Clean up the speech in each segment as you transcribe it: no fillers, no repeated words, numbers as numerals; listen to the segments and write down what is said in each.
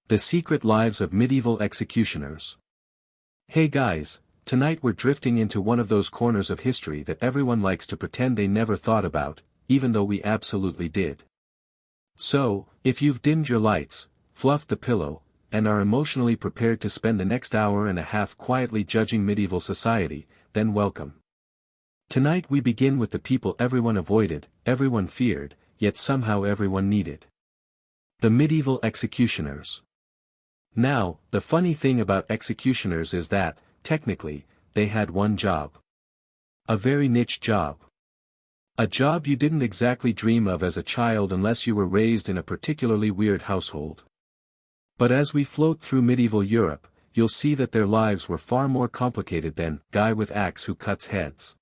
The Secret Lives of Medieval Executioners. Hey guys, tonight we're drifting into one of those corners of history that everyone likes to pretend they never thought about, even though we absolutely did. So, if you've dimmed your lights, fluffed the pillow, and are emotionally prepared to spend the next hour and a half quietly judging medieval society, then welcome. Tonight we begin with the people everyone avoided, everyone feared, yet somehow everyone needed. The medieval executioners. Now, the funny thing about executioners is that, technically, they had one job. A very niche job. A job you didn't exactly dream of as a child unless you were raised in a particularly weird household. But as we float through medieval Europe, you'll see that their lives were far more complicated than guy with axe who cuts heads.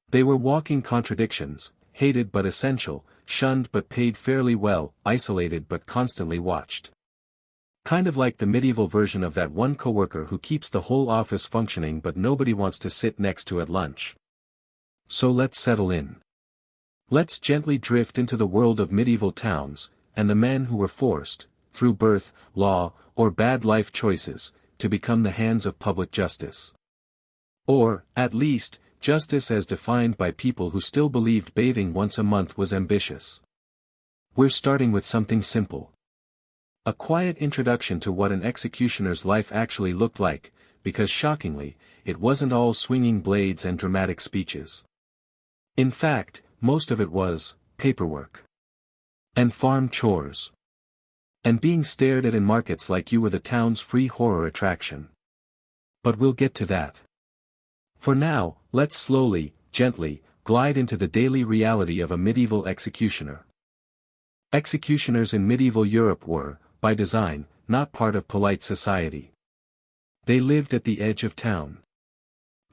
They were walking contradictions, hated but essential, shunned but paid fairly well, isolated but constantly watched. Kind of like the medieval version of that one coworker who keeps the whole office functioning but nobody wants to sit next to at lunch. So let's settle in. Let's gently drift into the world of medieval towns, and the men who were forced, through birth, law, or bad life choices, to become the hands of public justice. Or, at least, justice as defined by people who still believed bathing once a month was ambitious. We're starting with something simple. A quiet introduction to what an executioner's life actually looked like, because shockingly, it wasn't all swinging blades and dramatic speeches. In fact, most of it was paperwork. And farm chores. And being stared at in markets like you were the town's free horror attraction. But we'll get to that. For now, let's slowly, gently, glide into the daily reality of a medieval executioner. Executioners in medieval Europe were, by design, not part of polite society. They lived at the edge of town.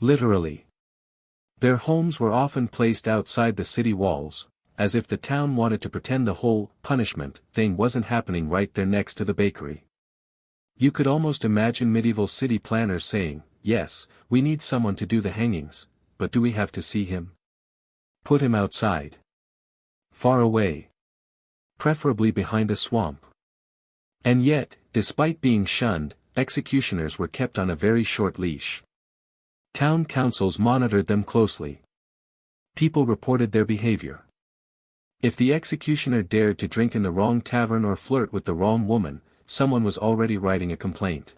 Literally. Their homes were often placed outside the city walls, as if the town wanted to pretend the whole punishment thing wasn't happening right there next to the bakery. You could almost imagine medieval city planners saying, "Yes, we need someone to do the hangings, but do we have to see him? Put him outside. Far away. Preferably behind a swamp." And yet, despite being shunned, executioners were kept on a very short leash. Town councils monitored them closely. People reported their behavior. If the executioner dared to drink in the wrong tavern or flirt with the wrong woman, someone was already writing a complaint.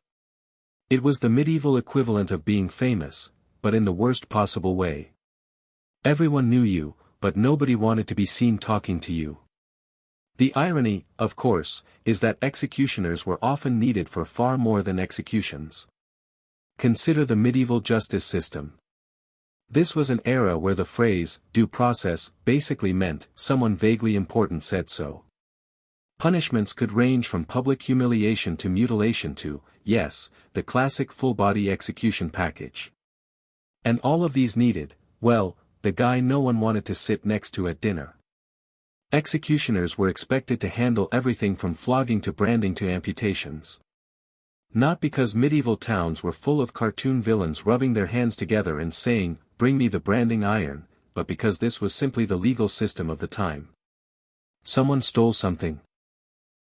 It was the medieval equivalent of being famous, but in the worst possible way. Everyone knew you, but nobody wanted to be seen talking to you. The irony, of course, is that executioners were often needed for far more than executions. Consider the medieval justice system. This was an era where the phrase, due process, basically meant, someone vaguely important said so. Punishments could range from public humiliation to mutilation to, yes, the classic full-body execution package. And all of these needed, well, the guy no one wanted to sit next to at dinner. Executioners were expected to handle everything from flogging to branding to amputations. Not because medieval towns were full of cartoon villains rubbing their hands together and saying, "Bring me the branding iron," but because this was simply the legal system of the time. Someone stole something.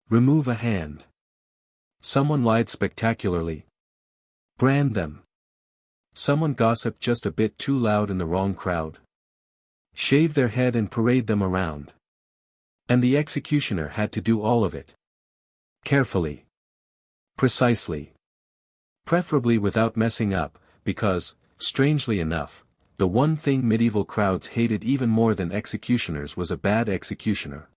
Remove a hand. Someone lied spectacularly. Brand them. Someone gossiped just a bit too loud in the wrong crowd. Shave their head and parade them around. And the executioner had to do all of it. Carefully. Precisely. Preferably without messing up, because, strangely enough, the one thing medieval crowds hated even more than executioners was a bad executioner.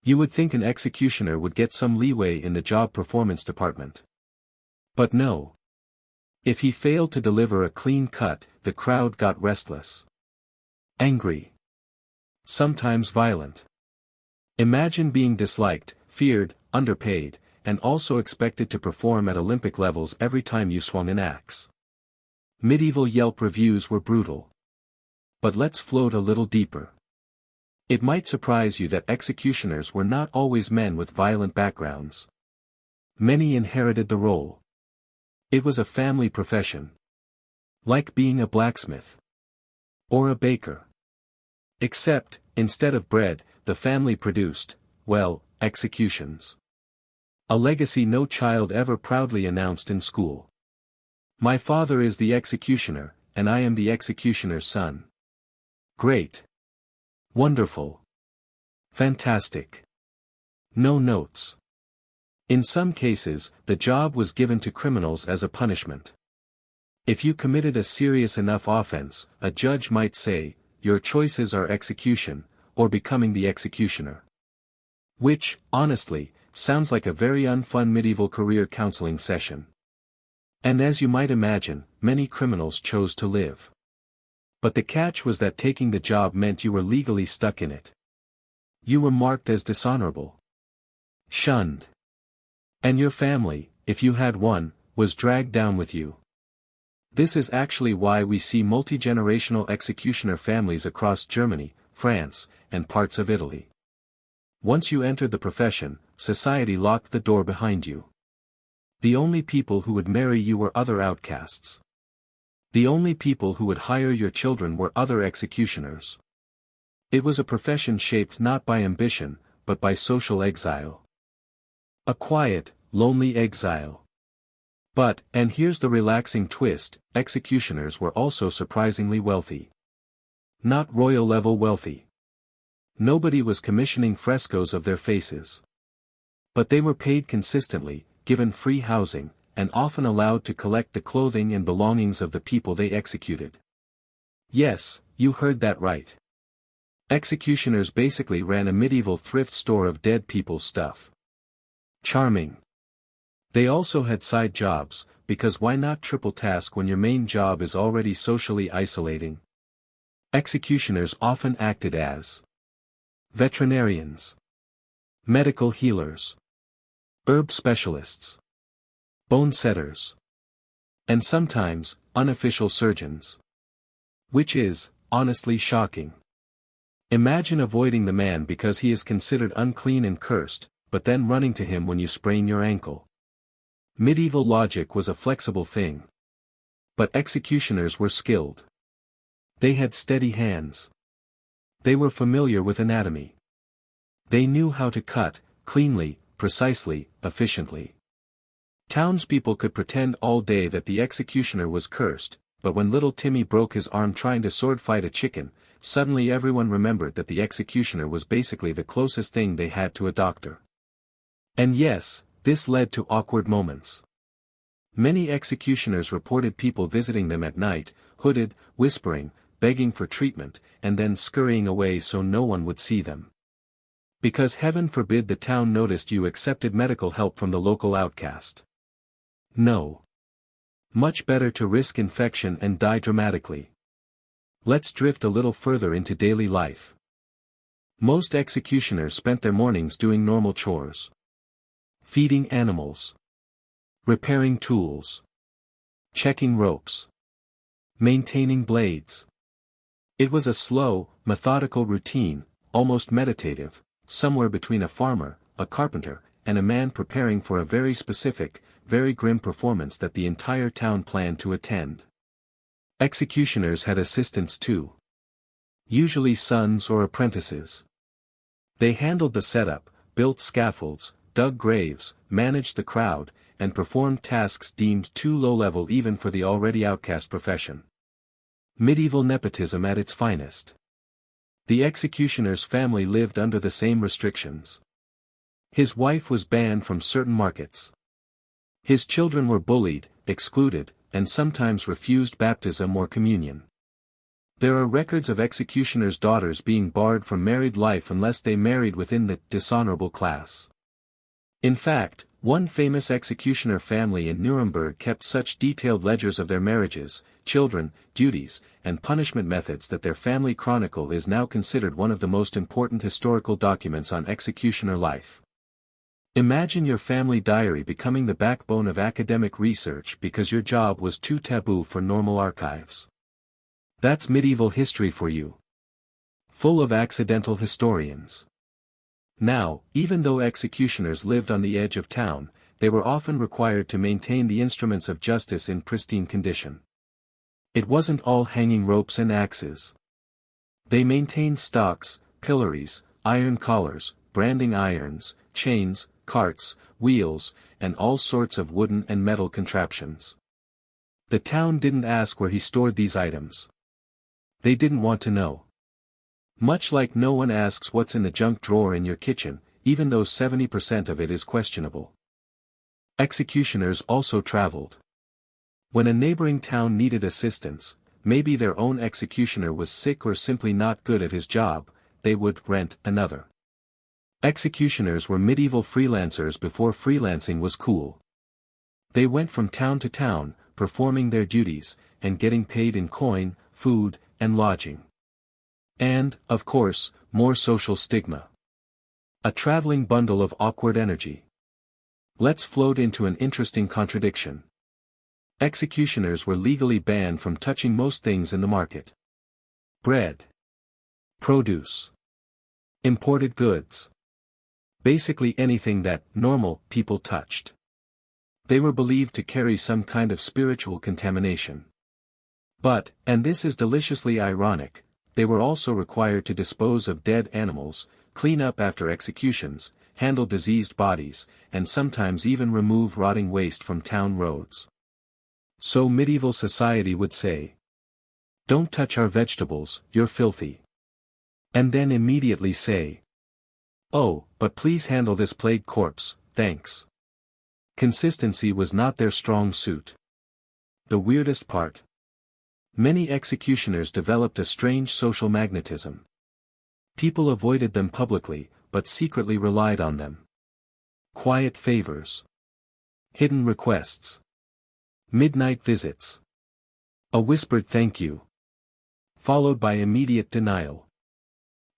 You would think an executioner would get some leeway in the job performance department. But no. If he failed to deliver a clean cut, the crowd got restless. Angry. Sometimes violent. Imagine being disliked, feared, underpaid, and also expected to perform at Olympic levels every time you swung an axe. Medieval Yelp reviews were brutal. But let's float a little deeper. It might surprise you that executioners were not always men with violent backgrounds. Many inherited the role. It was a family profession. Like being a blacksmith. Or a baker. Except, instead of bread, the family produced, well, executions. A legacy no child ever proudly announced in school. My father is the executioner, and I am the executioner's son. Great. Wonderful. Fantastic. No notes. In some cases, the job was given to criminals as a punishment. If you committed a serious enough offense, a judge might say, your choices are execution, or becoming the executioner. Which, honestly, sounds like a very unfun medieval career counseling session. And as you might imagine, many criminals chose to live. But the catch was that taking the job meant you were legally stuck in it. You were marked as dishonorable. Shunned. And your family, if you had one, was dragged down with you. This is actually why we see multi-generational executioner families across Germany, France, and parts of Italy. Once you entered the profession, society locked the door behind you. The only people who would marry you were other outcasts. The only people who would hire your children were other executioners. It was a profession shaped not by ambition, but by social exile. A quiet, lonely exile. But, and here's the relaxing twist, executioners were also surprisingly wealthy. Not royal-level wealthy. Nobody was commissioning frescoes of their faces. But they were paid consistently, given free housing, and often allowed to collect the clothing and belongings of the people they executed. Yes, you heard that right. Executioners basically ran a medieval thrift store of dead people's stuff. Charming. They also had side jobs, because why not triple task when your main job is already socially isolating? Executioners often acted as veterinarians, medical healers, herb specialists, bone setters, and sometimes, unofficial surgeons. Which is, honestly shocking. Imagine avoiding the man because he is considered unclean and cursed, but then running to him when you sprain your ankle. Medieval logic was a flexible thing. But executioners were skilled. They had steady hands. They were familiar with anatomy. They knew how to cut, cleanly, precisely, efficiently. Townspeople could pretend all day that the executioner was cursed, but when little Timmy broke his arm trying to sword fight a chicken, suddenly everyone remembered that the executioner was basically the closest thing they had to a doctor. And yes, this led to awkward moments. Many executioners reported people visiting them at night, hooded, whispering, begging for treatment, and then scurrying away so no one would see them. Because heaven forbid the town noticed you accepted medical help from the local outcast. No. Much better to risk infection and die dramatically. Let's drift a little further into daily life. Most executioners spent their mornings doing normal chores. Feeding animals. Repairing tools. Checking ropes. Maintaining blades. It was a slow, methodical routine, almost meditative, somewhere between a farmer, a carpenter, and a man preparing for a very specific, very grim performance that the entire town planned to attend. Executioners had assistants too. Usually sons or apprentices. They handled the setup, built scaffolds, dug graves, managed the crowd, and performed tasks deemed too low-level even for the already outcast profession. Medieval nepotism at its finest. The executioner's family lived under the same restrictions. His wife was banned from certain markets. His children were bullied, excluded, and sometimes refused baptism or communion. There are records of executioners' daughters being barred from married life unless they married within the dishonorable class. In fact, one famous executioner family in Nuremberg kept such detailed ledgers of their marriages, children, duties, and punishment methods that their family chronicle is now considered one of the most important historical documents on executioner life. Imagine your family diary becoming the backbone of academic research because your job was too taboo for normal archives. That's medieval history for you. Full of accidental historians. Now, even though executioners lived on the edge of town, they were often required to maintain the instruments of justice in pristine condition. It wasn't all hanging ropes and axes. They maintained stocks, pillories, iron collars, branding irons, chains, carts, wheels, and all sorts of wooden and metal contraptions. The town didn't ask where he stored these items. They didn't want to know. Much like no one asks what's in the junk drawer in your kitchen, even though 70% of it is questionable. Executioners also traveled. When a neighboring town needed assistance, maybe their own executioner was sick or simply not good at his job, they would rent another. Executioners were medieval freelancers before freelancing was cool. They went from town to town, performing their duties, and getting paid in coin, food, and lodging. And, of course, more social stigma. A traveling bundle of awkward energy. Let's float into an interesting contradiction. Executioners were legally banned from touching most things in the market. Bread. Produce. Imported goods. Basically anything that normal people touched. They were believed to carry some kind of spiritual contamination. But, and this is deliciously ironic, they were also required to dispose of dead animals, clean up after executions, handle diseased bodies, and sometimes even remove rotting waste from town roads. So medieval society would say, "Don't touch our vegetables, you're filthy." And then immediately say, "Oh, but please handle this plague corpse, thanks." Consistency was not their strong suit. The weirdest part. Many executioners developed a strange social magnetism. People avoided them publicly, but secretly relied on them. Quiet favors. Hidden requests. Midnight visits. A whispered thank you. Followed by immediate denial.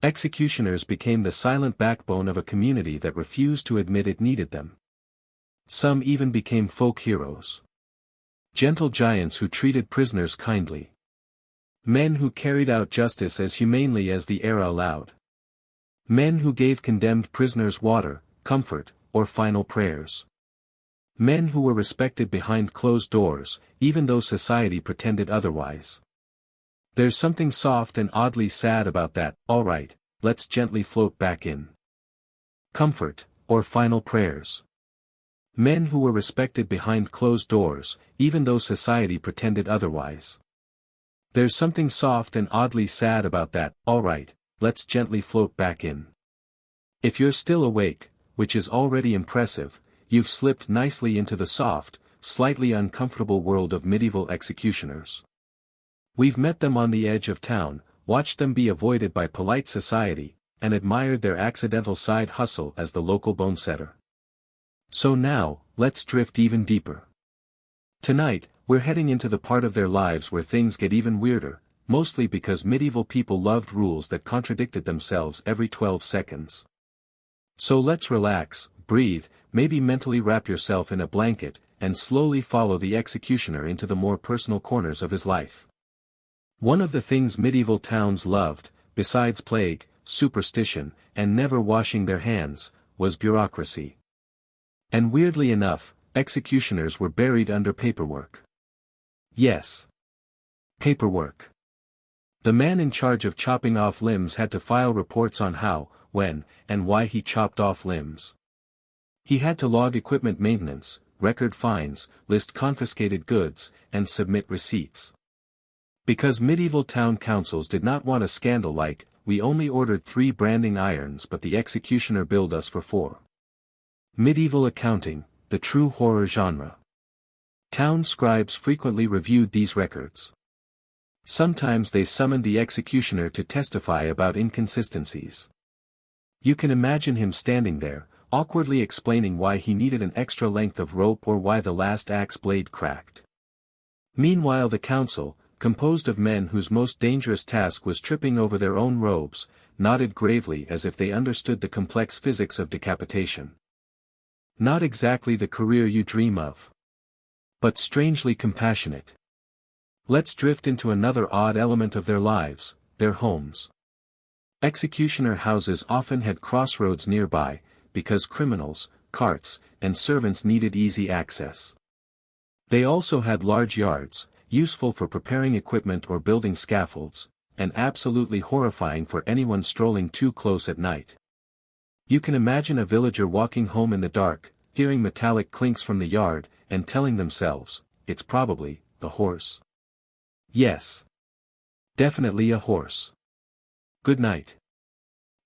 Executioners became the silent backbone of a community that refused to admit it needed them. Some even became folk heroes. Gentle giants who treated prisoners kindly. Men who carried out justice as humanely as the era allowed. Men who gave condemned prisoners water, comfort, or final prayers. Men who were respected behind closed doors, even though society pretended otherwise. There's something soft and oddly sad about that. Alright, let's gently float back in. Comfort, or final prayers. Men who were respected behind closed doors, even though society pretended otherwise. There's something soft and oddly sad about that. Alright, let's gently float back in. If you're still awake, which is already impressive, you've slipped nicely into the soft, slightly uncomfortable world of medieval executioners. We've met them on the edge of town, watched them be avoided by polite society, and admired their accidental side hustle as the local bonesetter. So now, let's drift even deeper. Tonight, we're heading into the part of their lives where things get even weirder, mostly because medieval people loved rules that contradicted themselves every 12 seconds. So let's relax, breathe, maybe mentally wrap yourself in a blanket, and slowly follow the executioner into the more personal corners of his life. One of the things medieval towns loved, besides plague, superstition, and never washing their hands, was bureaucracy. And weirdly enough, executioners were buried under paperwork. Yes. Paperwork. The man in charge of chopping off limbs had to file reports on how, when, and why he chopped off limbs. He had to log equipment maintenance, record fines, list confiscated goods, and submit receipts. Because medieval town councils did not want a scandal like, "We only ordered 3 branding irons but the executioner billed us for 4. Medieval accounting, the true horror genre. Town scribes frequently reviewed these records. Sometimes they summoned the executioner to testify about inconsistencies. You can imagine him standing there, awkwardly explaining why he needed an extra length of rope or why the last axe blade cracked. Meanwhile the council, composed of men whose most dangerous task was tripping over their own robes, nodded gravely as if they understood the complex physics of decapitation. Not exactly the career you dream of. But strangely compassionate. Let's drift into another odd element of their lives, their homes. Executioner houses often had crossroads nearby, because criminals, carts, and servants needed easy access. They also had large yards, useful for preparing equipment or building scaffolds, and absolutely horrifying for anyone strolling too close at night. You can imagine a villager walking home in the dark, hearing metallic clinks from the yard, and telling themselves, it's probably a horse. Yes. Definitely a horse. Good night.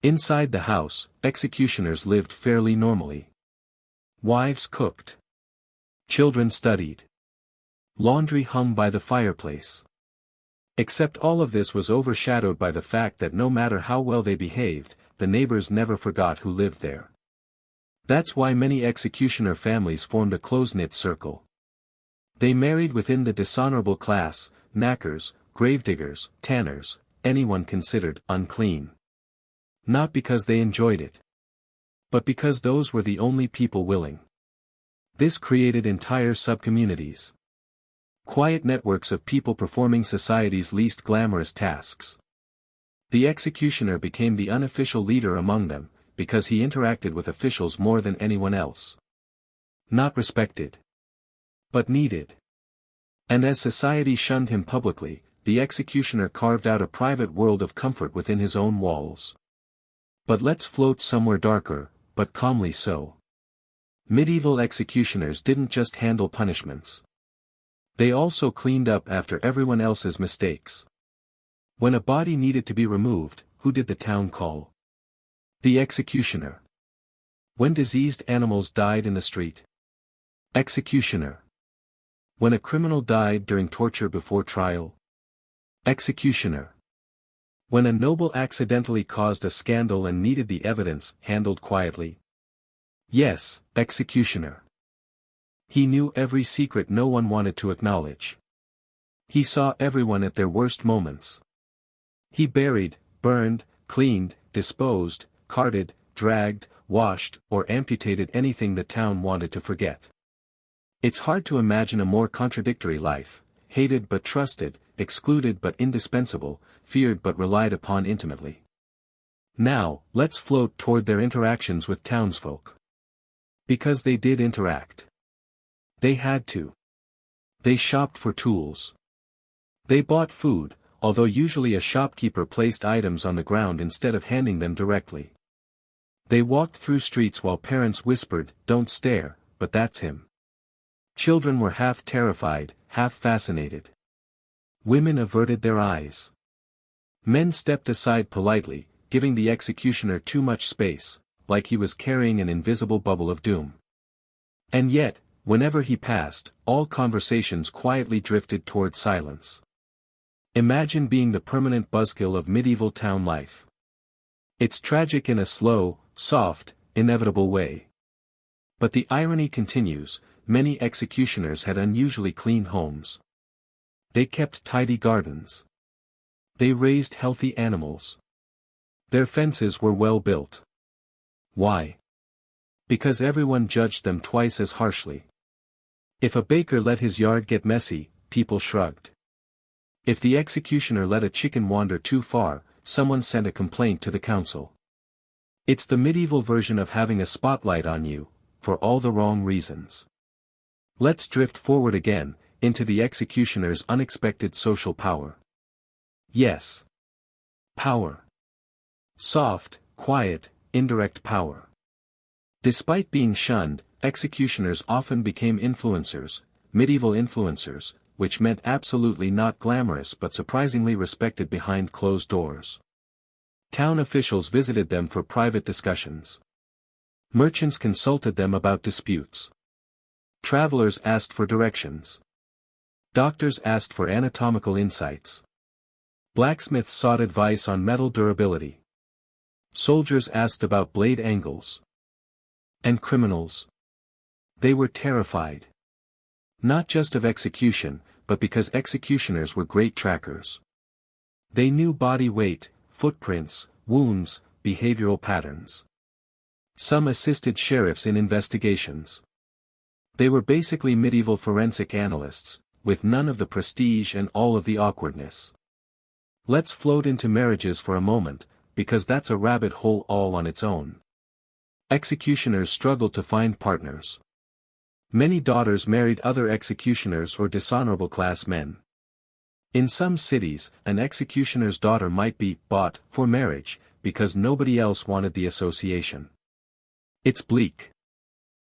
Inside the house, executioners lived fairly normally. Wives cooked. Children studied. Laundry hung by the fireplace. Except all of this was overshadowed by the fact that no matter how well they behaved, the neighbors never forgot who lived there. That's why many executioner families formed a close-knit circle. They married within the dishonorable class, knackers, gravediggers, tanners, anyone considered unclean. Not because they enjoyed it, but because those were the only people willing. This created entire subcommunities. Quiet networks of people performing society's least glamorous tasks. The executioner became the unofficial leader among them, because he interacted with officials more than anyone else. Not respected, but needed. And as society shunned him publicly, the executioner carved out a private world of comfort within his own walls. But let's float somewhere darker, but calmly so. Medieval executioners didn't just handle punishments. They also cleaned up after everyone else's mistakes. When a body needed to be removed, who did the town call? The executioner. When diseased animals died in the street? Executioner. When a criminal died during torture before trial? Executioner. When a noble accidentally caused a scandal and needed the evidence handled quietly? Yes, executioner. He knew every secret no one wanted to acknowledge. He saw everyone at their worst moments. He buried, burned, cleaned, disposed, carted, dragged, washed, or amputated anything the town wanted to forget. It's hard to imagine a more contradictory life, hated but trusted, excluded but indispensable, feared but relied upon intimately. Now, let's float toward their interactions with townsfolk. Because they did interact. They had to. They shopped for tools. They bought food, although usually a shopkeeper placed items on the ground instead of handing them directly. They walked through streets while parents whispered, "Don't stare," but that's him. Children were half terrified, half fascinated. Women averted their eyes. Men stepped aside politely, giving the executioner too much space, like he was carrying an invisible bubble of doom. And yet, whenever he passed, all conversations quietly drifted toward silence. Imagine being the permanent buzzkill of medieval town life. It's tragic in a slow, soft, inevitable way. But the irony continues, many executioners had unusually clean homes. They kept tidy gardens. They raised healthy animals. Their fences were well built. Why? Because everyone judged them twice as harshly. If a baker let his yard get messy, people shrugged. If the executioner let a chicken wander too far, someone sent a complaint to the council. It's the medieval version of having a spotlight on you, for all the wrong reasons. Let's drift forward again, into the executioner's unexpected social power. Yes. Power. Soft, quiet, indirect power. Despite being shunned, executioners often became influencers, medieval influencers, which meant absolutely not glamorous but surprisingly respected behind closed doors. Town officials visited them for private discussions. Merchants consulted them about disputes. Travelers asked for directions. Doctors asked for anatomical insights. Blacksmiths sought advice on metal durability. Soldiers asked about blade angles. And criminals? They were terrified. Not just of execution, but because executioners were great trackers. They knew body weight, footprints, wounds, behavioral patterns. Some assisted sheriffs in investigations. They were basically medieval forensic analysts, with none of the prestige and all of the awkwardness. Let's float into marriages for a moment, because that's a rabbit hole all on its own. Executioners struggled to find partners. Many daughters married other executioners or dishonorable class men. In some cities, an executioner's daughter might be bought for marriage, because nobody else wanted the association. It's bleak.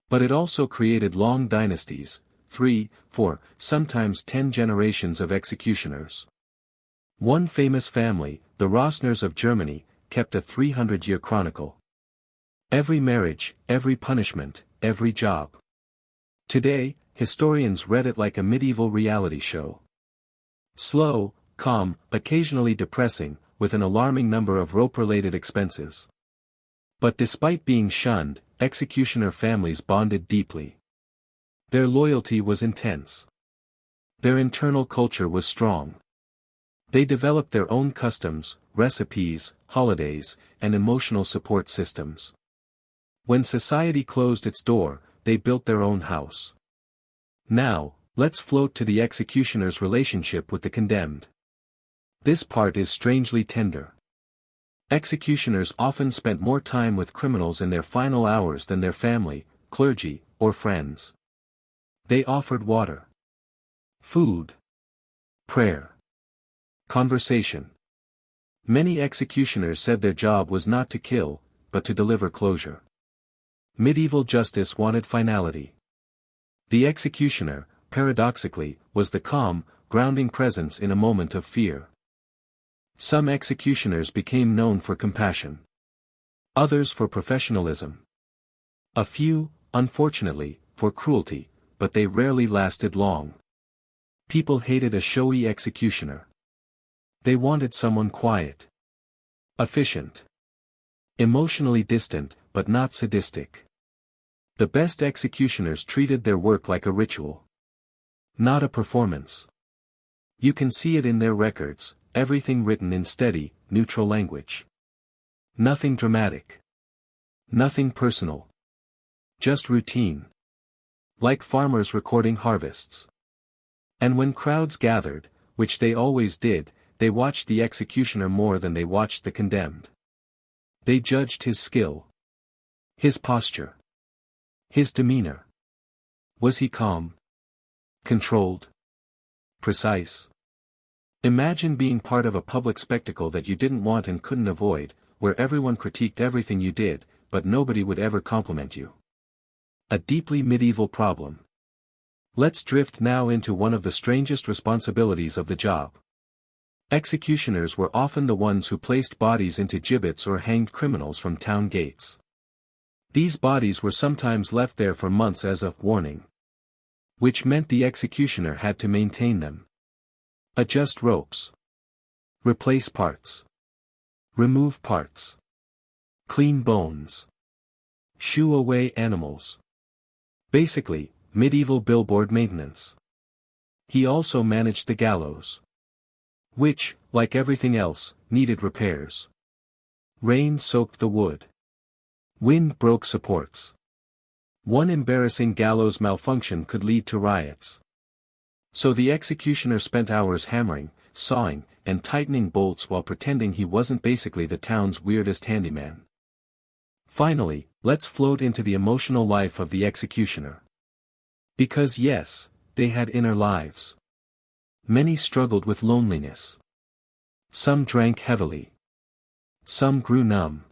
But it also created long dynasties, 3, 4, sometimes 10 generations of executioners. One famous family, the Rossners of Germany, kept a 300-year chronicle. Every marriage, every punishment, every job. Today, historians read it like a medieval reality show. Slow, calm, occasionally depressing, with an alarming number of rope-related expenses. But despite being shunned, executioner families bonded deeply. Their loyalty was intense. Their internal culture was strong. They developed their own customs, recipes, holidays, and emotional support systems. When society closed its door, they built their own house. Now, let's float to the executioner's relationship with the condemned. This part is strangely tender. Executioners often spent more time with criminals in their final hours than their family, clergy, or friends. They offered water, food, prayer, conversation. Many executioners said their job was not to kill, but to deliver closure. Medieval justice wanted finality. The executioner, paradoxically, was the calm, grounding presence in a moment of fear. Some executioners became known for compassion. Others for professionalism. A few, unfortunately, for cruelty, but they rarely lasted long. People hated a showy executioner. They wanted someone quiet. Efficient. Emotionally distant, but not sadistic. The best executioners treated their work like a ritual. Not a performance. You can see it in their records, everything written in steady, neutral language. Nothing dramatic. Nothing personal. Just routine. Like farmers recording harvests. And when crowds gathered, which they always did, they watched the executioner more than they watched the condemned. They judged his skill. His posture. His demeanor. Was he calm? Controlled? Precise? Imagine being part of a public spectacle that you didn't want and couldn't avoid, where everyone critiqued everything you did, but nobody would ever compliment you. A deeply medieval problem. Let's drift now into one of the strangest responsibilities of the job. Executioners were often the ones who placed bodies into gibbets or hanged criminals from town gates. These bodies were sometimes left there for months as a warning. Which meant the executioner had to maintain them. Adjust ropes. Replace parts. Remove parts. Clean bones. Shoo away animals. Basically, medieval billboard maintenance. He also managed the gallows. Which, like everything else, needed repairs. Rain soaked the wood. Wind broke supports. One embarrassing gallows malfunction could lead to riots. So the executioner spent hours hammering, sawing, and tightening bolts while pretending he wasn't basically the town's weirdest handyman. Finally, let's float into the emotional life of the executioner. Because yes, they had inner lives. Many struggled with loneliness. Some drank heavily. Some grew numb.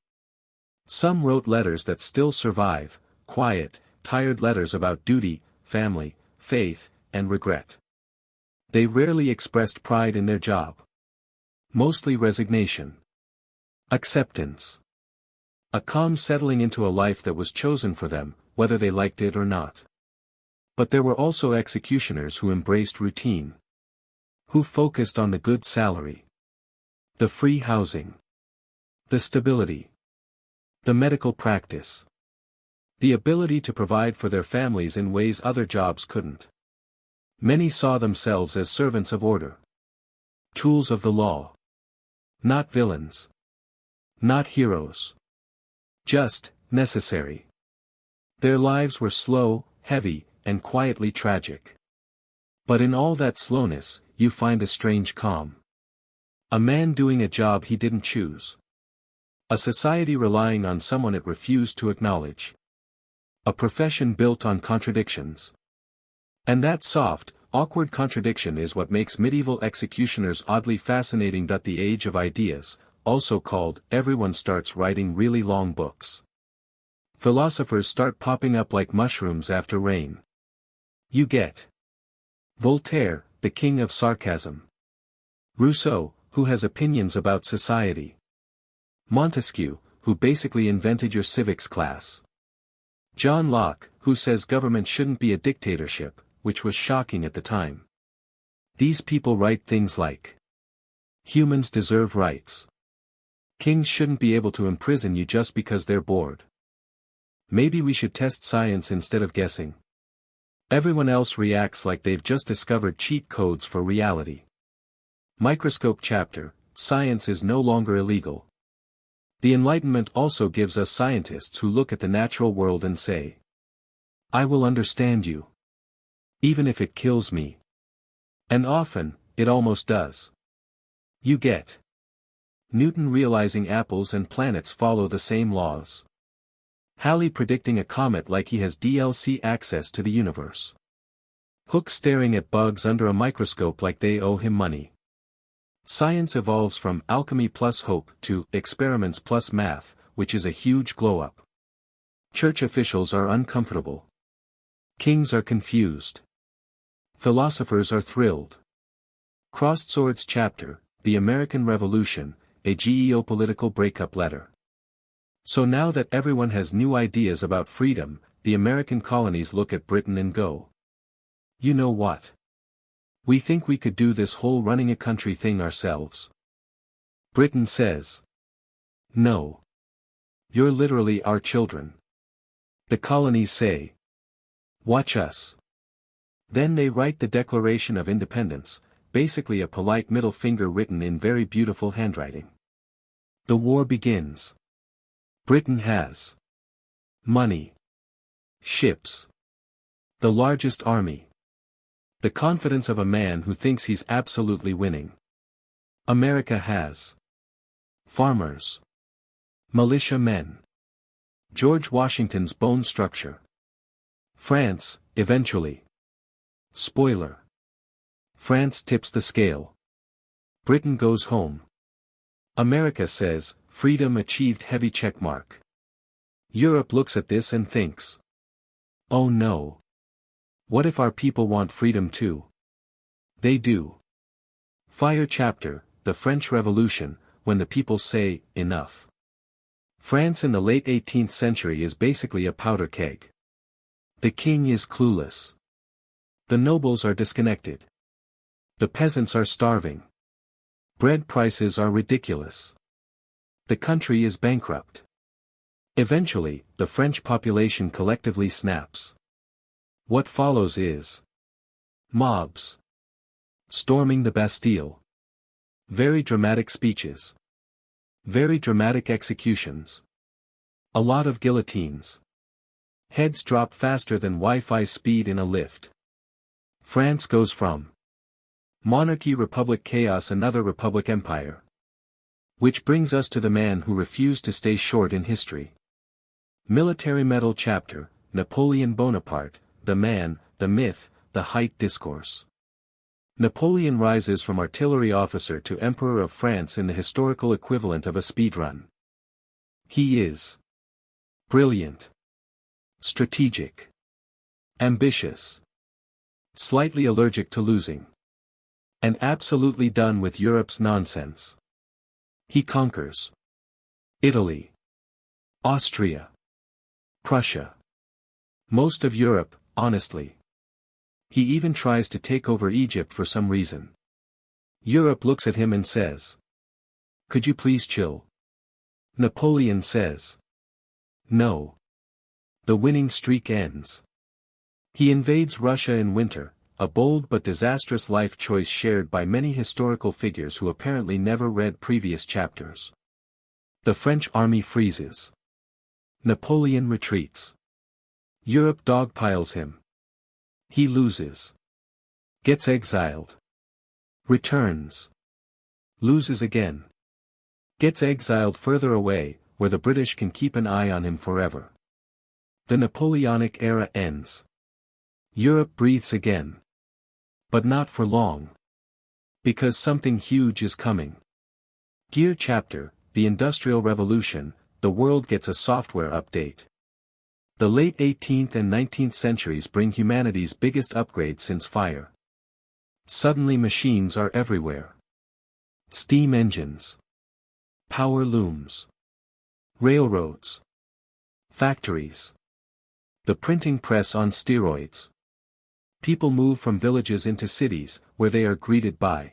Some wrote letters that still survive, quiet, tired letters about duty, family, faith, and regret. They rarely expressed pride in their job. Mostly resignation. Acceptance. A calm settling into a life that was chosen for them, whether they liked it or not. But there were also executioners who embraced routine. Who focused on the good salary. The free housing. The stability. The medical practice. The ability to provide for their families in ways other jobs couldn't. Many saw themselves as servants of order. Tools of the law. Not villains. Not heroes. Just, necessary. Their lives were slow, heavy, and quietly tragic. But in all that slowness, you find a strange calm. A man doing a job he didn't choose. A society relying on someone it refused to acknowledge. A profession built on contradictions. And that soft, awkward contradiction is what makes medieval executioners oddly fascinating. The Age of Ideas, also called Everyone Starts Writing Really Long Books. Philosophers start popping up like mushrooms after rain. You get Voltaire, the king of sarcasm. Rousseau, who has opinions about society. Montesquieu, who basically invented your civics class. John Locke, who says government shouldn't be a dictatorship, which was shocking at the time. These people write things like, humans deserve rights. Kings shouldn't be able to imprison you just because they're bored. Maybe we should test science instead of guessing. Everyone else reacts like they've just discovered cheat codes for reality. Microscope chapter, science is no longer illegal. The Enlightenment also gives us scientists who look at the natural world and say, I will understand you. Even if it kills me. And often, it almost does. You get Newton realizing apples and planets follow the same laws. Halley predicting a comet like he has DLC access to the universe. Hooke staring at bugs under a microscope like they owe him money. Science evolves from alchemy plus hope to experiments plus math, which is a huge glow-up. Church officials are uncomfortable. Kings are confused. Philosophers are thrilled. Crossed Swords chapter, The American Revolution, a geopolitical breakup letter. So now that everyone has new ideas about freedom, the American colonies look at Britain and go, you know what? We think we could do this whole running a country thing ourselves. Britain says, no. You're literally our children. The colonies say, watch us. Then they write the Declaration of Independence, basically a polite middle finger written in very beautiful handwriting. The war begins. Britain has money, ships, the largest army, the confidence of a man who thinks he's absolutely winning. America has farmers, militia men, George Washington's bone structure. France, eventually. Spoiler. France tips the scale. Britain goes home. America says, freedom achieved heavy checkmark. Europe looks at this and thinks, oh no. What if our people want freedom too? They do. Fire chapter, the French Revolution, when the people say, enough. France in the late 18th century is basically a powder keg. The king is clueless. The nobles are disconnected. The peasants are starving. Bread prices are ridiculous. The country is bankrupt. Eventually, the French population collectively snaps. What follows is mobs. Storming the Bastille. Very dramatic speeches. Very dramatic executions. A lot of guillotines. Heads drop faster than Wi-Fi speed in a lift. France goes from monarchy republic chaos another republic empire. Which brings us to the man who refused to stay short in history. Military medal chapter, Napoleon Bonaparte, the man, the myth, the height discourse. Napoleon rises from artillery officer to Emperor of France in the historical equivalent of a speedrun. He is brilliant, strategic, ambitious, slightly allergic to losing, and absolutely done with Europe's nonsense. He conquers Italy, Austria, Prussia, most of Europe, honestly. He even tries to take over Egypt for some reason. Europe looks at him and says, could you please chill? Napoleon says, no. The winning streak ends. He invades Russia in winter, a bold but disastrous life choice shared by many historical figures who apparently never read previous chapters. The French army freezes. Napoleon retreats. Europe dogpiles him. He loses. Gets exiled. Returns. Loses again. Gets exiled further away, where the British can keep an eye on him forever. The Napoleonic era ends. Europe breathes again. But not for long. Because something huge is coming. Gear chapter, the Industrial Revolution, the world gets a software update. The late 18th and 19th centuries bring humanity's biggest upgrade since fire. Suddenly machines are everywhere. Steam engines. Power looms. Railroads. Factories. The printing press on steroids. People move from villages into cities, where they are greeted by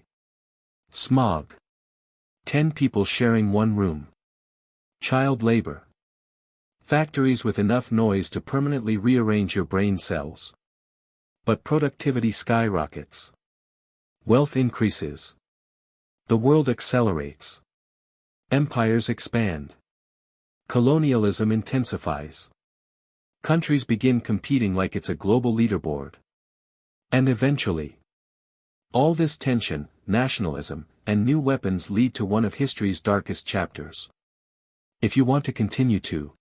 smog. 10 people sharing one room. Child labor. Factories with enough noise to permanently rearrange your brain cells. But productivity skyrockets. Wealth increases. The world accelerates. Empires expand. Colonialism intensifies. Countries begin competing like it's a global leaderboard. And eventually, all this tension, nationalism, and new weapons lead to one of history's darkest chapters. If you want to continue to